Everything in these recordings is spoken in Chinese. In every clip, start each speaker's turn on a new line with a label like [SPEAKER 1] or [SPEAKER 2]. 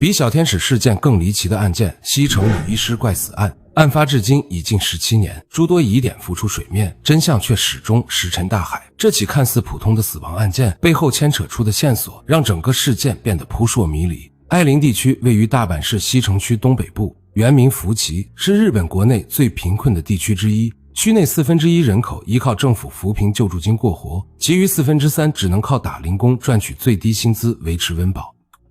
[SPEAKER 1] 比小天使事件更離奇的案件——西城女醫師怪死案，案發至今已近17年，諸多疑點浮出水面，真相卻始終石沉大海。這起看似普通的死亡案件背後牽扯出的線索，讓整個事件变得扑朔迷離。愛林地區位於大阪市西城區東北部，原名福崎，是日本國內最貧困的地區之一。區內1/4人口依靠政府扶贫救助金過活，其餘3/4只能靠打零工賺取最低薪資維持溫飽。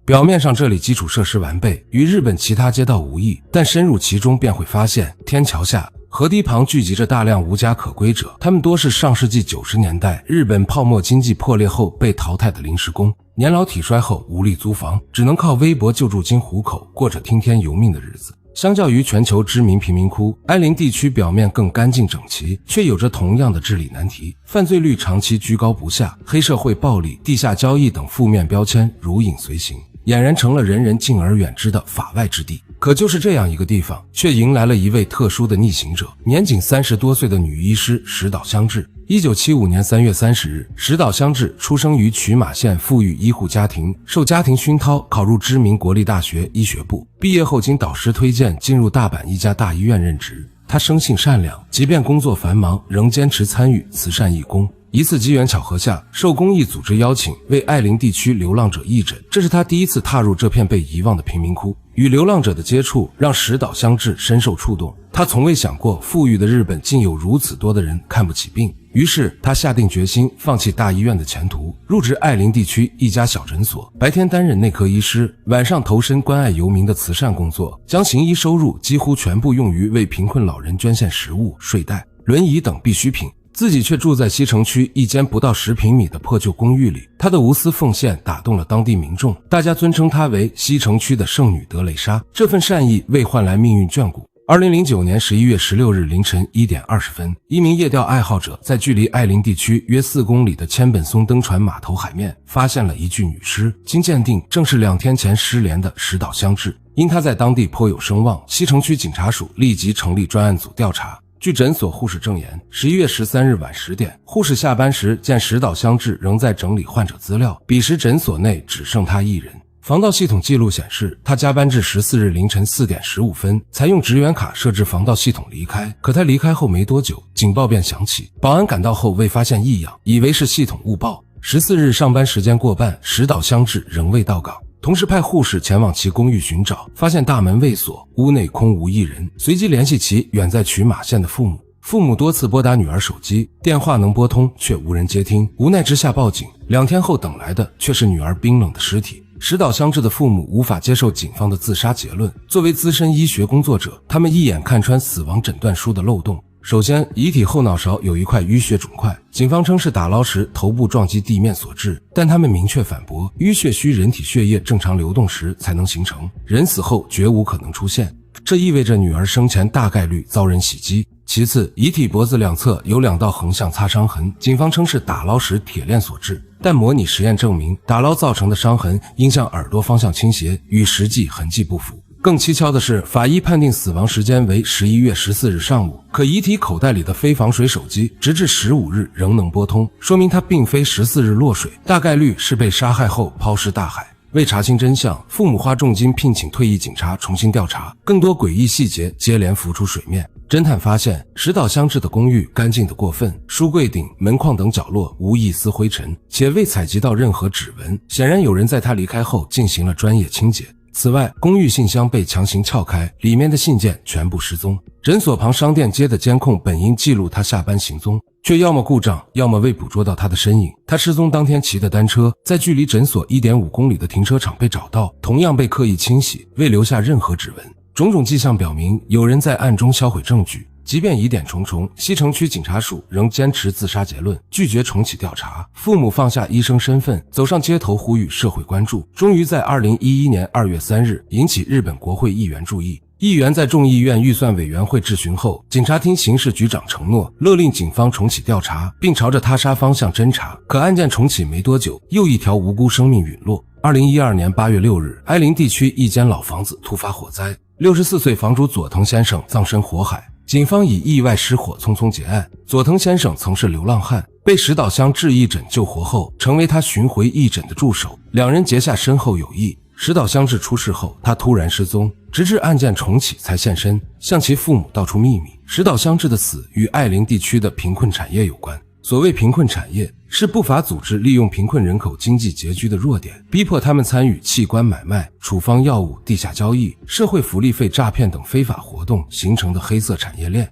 [SPEAKER 1] 表面上這裡基礎設施完備，與日本其他街道無異，但深入其中便會發現，天橋下、河堤旁聚集着大量無家可歸者，他們多是上世紀90年代日本泡沫經濟破裂後被淘汰的臨時工，年老體衰後无力租房，只能靠微薄救助金糊口，過着听天由命的日子。相较于全球知名贫民窟，爱林地區表面更乾淨整齊，卻有着同樣的治理難題，犯罪率長期居高不下，黑社會暴力、地下交易等負面標籤如影隨形，俨然成了人人敬而遠之的法外之地。可就是這樣一個地方，卻迎來了一位特殊的逆行者，年僅30多歲的女醫師石島香織。1975年3月30日，石島香織出生於群馬縣富裕醫護家庭，受家庭熏陶，考入知名國立大學醫學部。畢業後經導師推薦，進入大阪一家大醫院任職。他生性善良，即便工作繁忙，仍堅持參與慈善義工。一次機緣巧合下，受公益組織邀請為愛林地區流浪者義診，這是他第一次踏入這片被遺忘的貧民窟。與流浪者的接觸讓石島香織深受觸動，他從未想過富裕的日本竟有如此多的人看不起病，於是他下定決心放棄大醫院的前途，入職愛林地區一家小診所，白天擔任內科醫師，晚上投身關愛游民的慈善工作，將行醫收入幾乎全部用於為貧困老人捐獻食物、睡袋、輪椅等必需品。自己卻住在西城區一間不到10平米的破舊公寓裡，他的無私奉獻打動了當地民眾，大家尊稱他為西城區的聖女德蕾莎。這份善意未換來命運眷顧。2009年11月16日凌晨1點20分，一名夜釣愛好者在距離愛林地區約4公里的千本松登船碼頭海面發現了一具女屍，經鑑定正是2天前失聯的石島香織。因他在當地頗有聲望，西城區警察署立即成立專案組調查。據診所護士證言，11月13日晚10點，護士下班時見石島香織仍在整理患者資料，彼時診所內只剩他一人。防盜系統記錄顯示，他加班至14日凌晨4點15分才用職員卡設置防盜系統離開。可他離開後沒多久，警報便響起，保安趕到後未發現異樣，以為是系統誤報。14日上班時間過半，石島香織仍未到崗。同時派護士前往其公寓尋找，發現大門未鎖，屋內空無一人，隨即聯繫其遠在群馬縣的父母。父母多次撥打女兒手機，電話能撥通卻無人接聽，無奈之下報警。2天後等來的卻是女兒冰冷的屍體。石島香織的父母無法接受警方的自殺結論，作為資深醫學工作者，他們一眼看穿死亡診斷書的漏洞。首先，遺體後腦勺有一塊淤血腫塊，警方稱是打撈時頭部撞擊地面所致，但他們明確反駁，淤血需人體血液正常流動時才能形成，人死後絕無可能出現。這意味着女兒生前大概率遭人襲擊。其次，遺體脖子兩側有2道橫向擦傷痕，警方稱是打撈時鐵鏈所致，但模擬實驗證明打撈造成的傷痕應向耳朵方向傾斜，與實際痕跡不符。更蹊蹺的是，法醫判定死亡時間為11月14日上午，可遺體口袋裡的非防水手機直至15日仍能撥通，說明他並非14日落水，大概率是被殺害後拋屍大海。為查清真相，父母花重金聘請退役警察重新調查，更多詭異細節接連浮出水面。偵探發現，石島香織的公寓乾淨得過分，書櫃頂、門框等角落無一絲灰塵，且未採集到任何指紋，顯然有人在他離開後進行了專業清潔。此外，公寓信箱被強行撬開，裡面的信件全部失蹤。診所旁商店街的監控本應記錄他下班行蹤，卻要麼故障，要麼未捕捉到他的身影。他失蹤當天騎的單車在距離診所 1.5 公里的停车場被找到，同樣被刻意清洗，未留下任何指紋。種種跡象表明，有人在暗中銷毀證據。即便疑點重重，西城區警察署仍堅持自殺結論，拒絕重啟調查。父母放下醫生身份，走上街頭呼籲社會關注，終於在2011年2月3日引起日本國會議員注意。議員在眾議院預算委員會質詢後，警察廳刑事局長承諾勒令警方重啟調查，並朝着他殺方向偵查。可案件重啟沒多久，又一條無辜生命隕落。2012年8月6日，愛林地區一間老房子突發火災，64歲房主佐藤先生葬身火海。警方以意外失火匆匆結案。佐藤先生曾是流浪漢，被石島香織義诊救活後，成為他巡回義診的助手，2人結下深厚友誼。石島香織出事後，他突然失蹤，直至案件重啟才現身，向其父母道出秘密。石島香織的死與爱林地區的貧困產業有關。所謂貧困產業，是不法組織利用貧困人口經濟拮據的弱點，逼迫他們參與器官買賣、處方藥物、地下交易、社會福利費詐騙等非法活動形成的黑色產業鏈。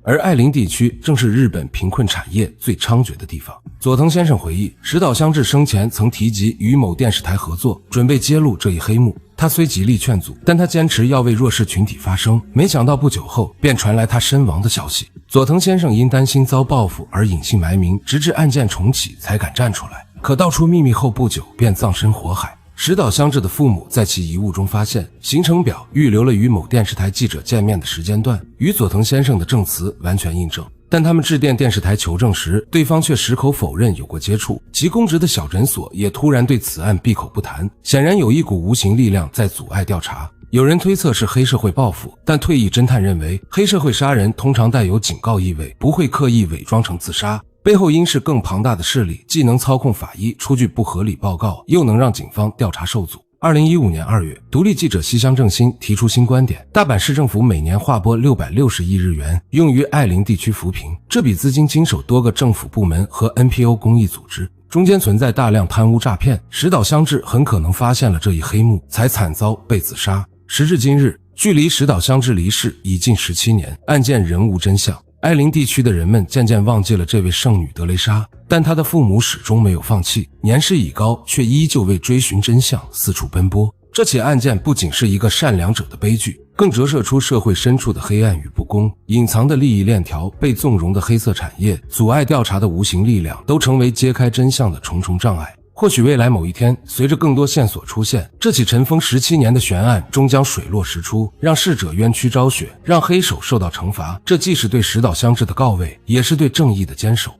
[SPEAKER 1] 而愛林地區正是日本貧困產業最猖獗的地方。佐藤先生回憶，石島香織生前曾提及與某電視台合作，準備揭露這一黑幕。他雖極力勸阻，但他堅持要為弱勢群體發聲。沒想到不久後便傳來他身亡的消息。佐藤先生因擔心遭報復而隱姓埋名，直至案件重啟才敢站出來。可道出秘密後不久便葬身火海。石島香織的父母在其遗物中發現，行程表預留了與某電視台記者見面的時間段，與佐藤先生的證詞完全印證。但他們致電電視台求證時，对方卻矢口否認有過接觸。其公職的小診所也突然对此案閉口不談，顯然有一股無形力量在阻礙調查。有人推測是黑社會報復，但退役偵探認為，黑社會殺人通常帶有警告意味，不會刻意偽裝成自殺。背後應是更龐大的勢力，既能操控法醫出具不合理報告，又能讓警方調查受阻。2015年2月，獨立記者西鄉正新提出新觀點，大阪市政府每年劃撥660億日元用於愛林地區扶貧，這筆資金經手多個政府部門和 NPO 公益組織，中間存在大量貪污詐騙。石島香織很可能發現了這一黑幕，才慘遭被自殺。時至今日，距離石島香織離世已近17年，案件仍無真相。愛林地區的人們漸漸忘記了這位聖女德雷莎，但她的父母始終沒有放棄，年事已高，卻依舊為追尋真相四處奔波。這起案件不僅是一個善良者的悲劇，更折射出社會深處的黑暗與不公，隱藏的利益鏈條、被縱容的黑色產業、阻礙調查的無形力量，都成為揭開真相的重重障礙。或許未來某一天，隨着更多線索出現，這起塵封17年的懸案終將水落石出，讓逝者冤屈昭雪，讓黑手受到懲罰。這既是對石島香織的告慰，也是對正義的堅守。